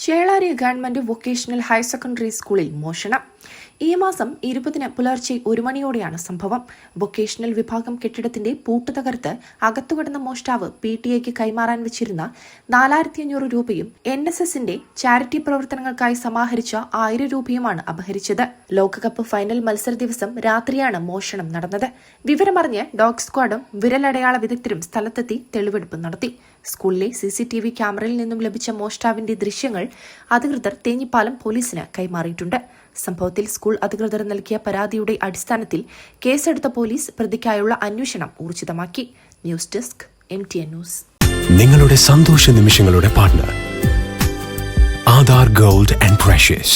Chelari government vocational higher secondary സ്കൂളിൽ മോഷണം. ഈ മാസം 20-ന് പുലർച്ചെ 1 മണിയോടെയാണ് സംഭവം. വൊക്കേഷണൽ വിഭാഗം കെട്ടിടത്തിന്റെ പൂട്ട് തകർത്ത് അകത്തുകടന്ന മോഷ്ടാവ് PTA കൈമാറാൻ വെച്ചിരുന്ന 4500 രൂപയും NSSന്റെ ചാരിറ്റി പ്രവർത്തനങ്ങൾക്കായി സമാഹരിച്ച 1000 രൂപയുമാണ് അപഹരിച്ചത്. ലോകകപ്പ് ഫൈനൽ മത്സര ദിവസം രാത്രിയാണ് മോഷണം നടന്നത്. വിവരമറിഞ്ഞ് ഡോഗ് സ്ക്വാഡും വിരലടയാള വിദഗ്ധരും സ്ഥലത്തെത്തി തെളിവെടുപ്പ് നടത്തി. സ്കൂളിലെ CCTV ക്യാമറയിൽ നിന്നും ലഭിച്ച മോഷ്ടാവിന്റെ ദൃശ്യങ്ങൾ അധികൃതർ തേഞ്ഞിപ്പാലം പോലീസിന് കൈമാറിയിട്ടുണ്ട്. സംഭവത്തിൽ സ്കൂൾ അധികൃതർ നൽകിയ പരാതിയുടെ അടിസ്ഥാനത്തിൽ കേസെടുത്ത പോലീസ് പ്രതിക്കായുള്ള അന്വേഷണം ഊർജിതമാക്കി. News desk MTN news. നിങ്ങളുടെ സന്തോഷ നിമിഷങ്ങളുടെ partner Aadhaar gold and precious.